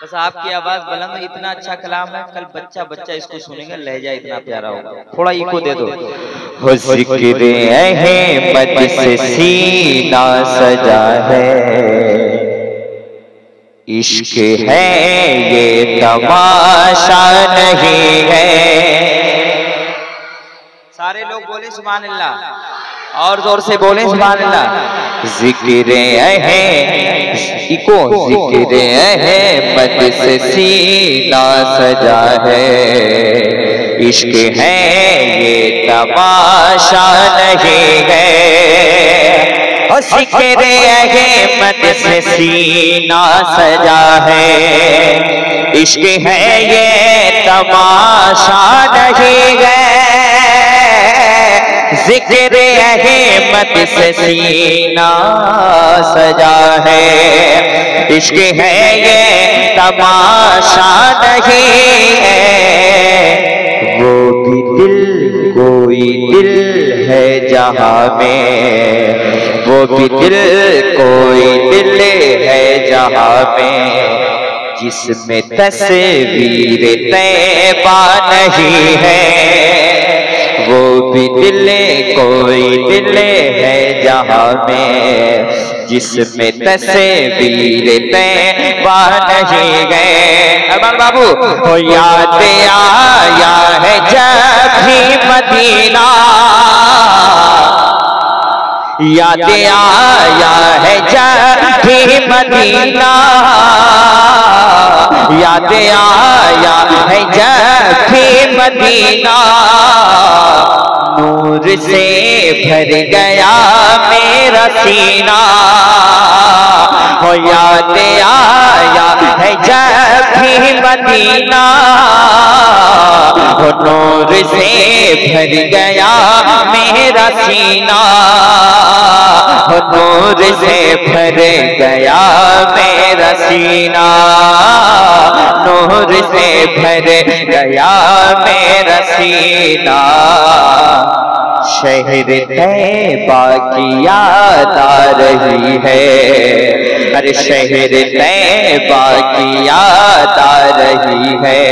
बस आपकी आवाज बुलंद, इतना अच्छा कलाम है, कल बच्चा बच्चा इसको सुनेगा, लहजा इतना प्यारा होगा। थोड़ा इको दे दो। हो ज़िक्र अहमद से सीना सजा है, इश्क है ये तमाशा नहीं है। सारे लोग बोले सुभान अल्लाह, और जोर से बोले सुभान अल्लाह। ज़िक्र इको ज़िक्र अहमद से सीना सजा है, इश्क है ये तमाशा नहीं है। और ज़िक्र अहमद से सीना सजा है, इश्क है ये तमाशा नहीं है। ज़िक्र अहमद से सीना सजा है, इश्क है ये तमाशा नहीं है। वो भी दिल कोई दिल है जहाँ में, वो भी दिल कोई दिल है जहाँ में, जिसमें तस्वीर तैबा नहीं है। वो भी दिल कोई दिल है जहाँ में, जिसमें तस्वीर तैबा नहीं है। अमर बाबू हो याद आया है जब भी मदीना, याद आया है जब भी मदीना, याद आया है जब भी मदीना, नूर से भर गया मेरा सीना। हो याद आया है जब भी मदीना, हो नूर से भर गया मेरा सीना, हो नूर से भर गया मेरा सीना, नूर से भर गया मेरा सीना। शहर तैबा की याद आ रही है, अरे शहर तैबा की याद आ रही है।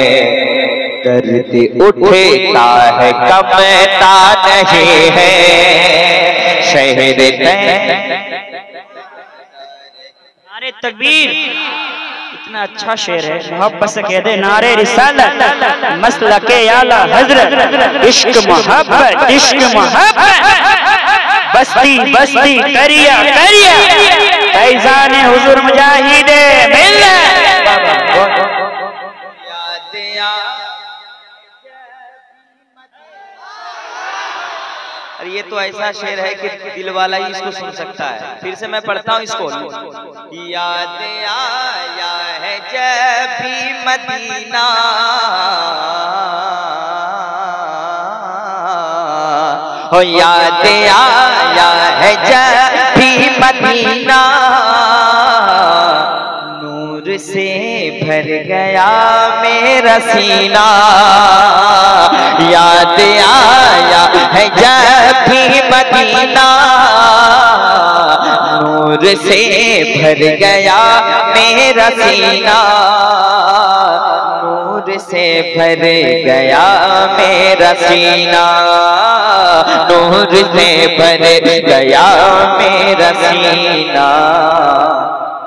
दर्द उठता है कमता नहीं है, शहर नारे तकबीर, इतना अच्छा शेर है, मोहब्बत से कह दे नारे रिसालत, मसलके आला हजरत, इश्क मोहब्बत, इश्क मोहब्बत, बस्ती बस्ती करिया करिया, फैजान हुजूर मुजाहिदे मिल्लत। और ये तो ऐसा शेर है कि दिल वाला ही इसको सुन सकता है। फिर से मैं पढ़ता हूँ इसको। याद आया है जब भी मदीना, हो याद आया है जब भी मदीना, नूर से भर गया मेरा सीना। याद आया है जब भी मदीना, नूर से भर गया मेरा सीना, नूर से भर गया मेरा सीना, नूर से भर गया मेरा सीना।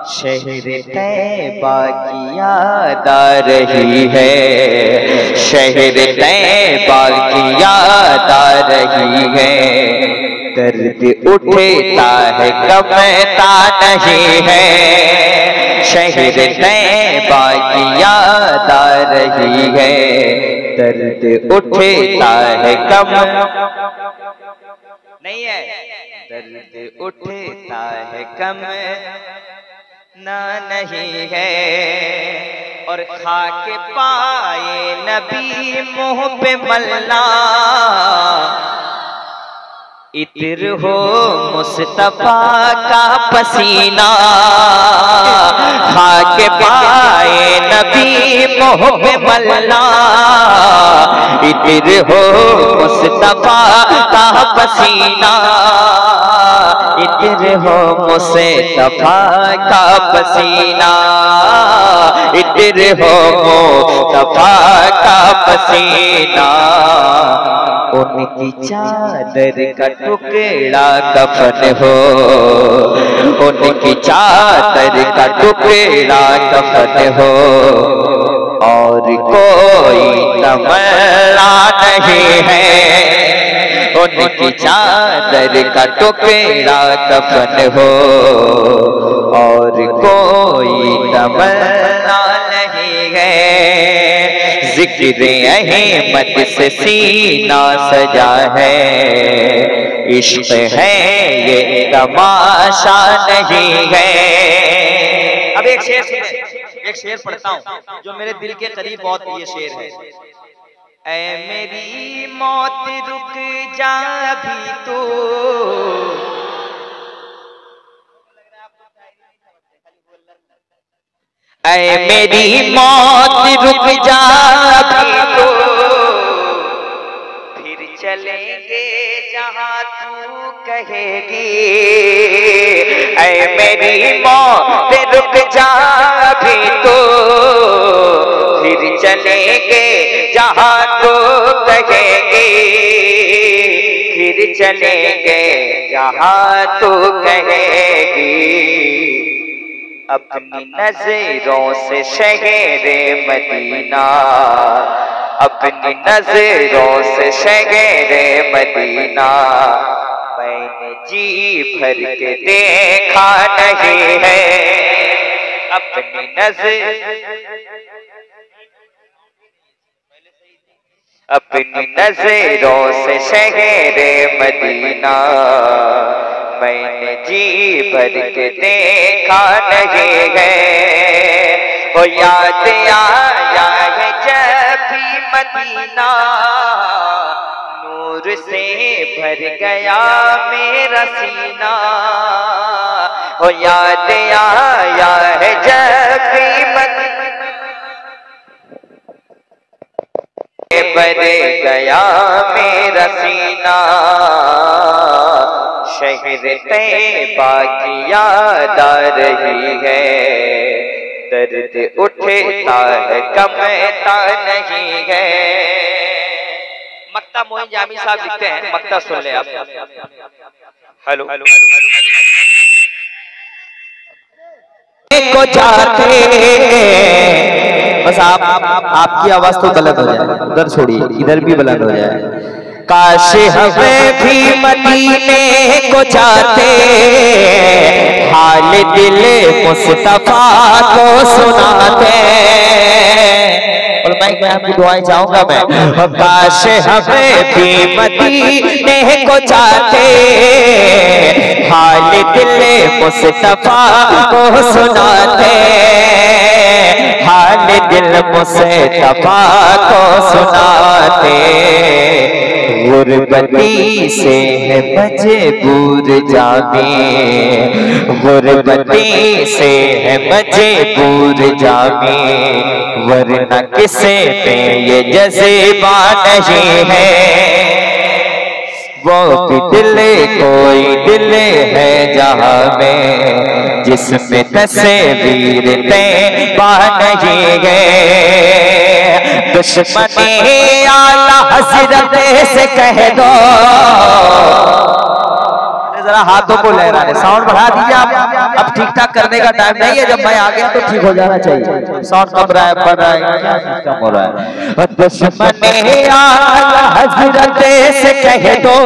शहर तैबा की याद आ रही है, शहर तैबा की याद आ रही है। दर्द उठता है कमता नहीं है, शहर तैबा की याद आ रही है। दर्द उठता है कम नहीं है, दर्द उठता है कम ना नहीं है। और खाके पाए नबी मुंह पे मलना, इतर हो मुस्तफा का पसीना। खाके पाए नबी मुंह पे मलना, इतर हो मुस्तफा का पसीना, इत्र हो मुस्तफा का पसीना, इत्र हो मुस्तफा का पसीना। उनकी चादर का टुकड़ा कफन हो, उनकी चादर का टुकड़ा कफन हो। और कोई तमन्ना नहीं है, उनकी चादर का टुकड़ा कफन हो। और कोई तमन्ना नहीं है। जिक्र अहमद से सीना सजा है, इश्क है ये तमाशा नहीं है। अब एक शेर सुने, एक शेर पढ़ता हूँ जो मेरे दिल के करीब बहुत ये शेर है। ऐ मेरी मौत रुक जा भी तो, ऐ मेरी मौत रुक जा भी तो, फिर चलेंगे जहाँ तू कहेगी। ऐ मेरी मौत रुक जा भी तो, फिर चलेंगे जहाँ तू कहेगी। फिर चलेंगे जहाँ तू कहेगी। अपनी नजरों से शहरे मदीना, अपनी नजरों से शहरे मदीना मैंने जी भर के देखा नहीं है। अपनी अपनी नजरों से शहरे मदीना मैंने जी भर के देखा नहीं है। वो याद आया है जब भी मदीना, नूर से भर गया मेरा सीना। वो याद आया है जब भी मदीना, भर गया मेरा सीना। शहर तैबा की याद आ रही है, दर्द उठता है कमता नहीं है। मक्ता मोइन जामी साहब लिखते हैं, मक्ता सुन ले आप। हेलो को जाते, बस आपकी आवाज तो बुलंद हो जाए, उधर छोड़िए, इधर भी बुलंद हो जाए। काश हमें भी मदीने को जाते, हाल दिल मुस्तफा को सुनाते। और मैं आपकी दुआएं चाहूंगा मैं। काश हमें भी मदीने को जाते, हाल दिल मुस्तफा को सुनाते। हाल दिल मुस्तफा को सुनाते। गुरबती से है मजबूर जामे, गुरबती से है मजबूर जामे, वरना किसे में ये जज्बा नहीं है। वो भी दिल कोई दिल है जहाँ में, जिसमें तस्वीर तैबा नहीं है। दुश्मनी आला हजरत से कह दो, जरा हाथों को लहराने, साउंड बढ़ा दीजिए आप। अब ठीक ठाक करने का टाइम नहीं है, जब मैं आ गया तो ठीक हो जाना चाहिए। साउंड कम रहा है, बढ़ रहा है, क्या सिस्टम हो रहा है। दुश्मनी आला हजरत से कह दो,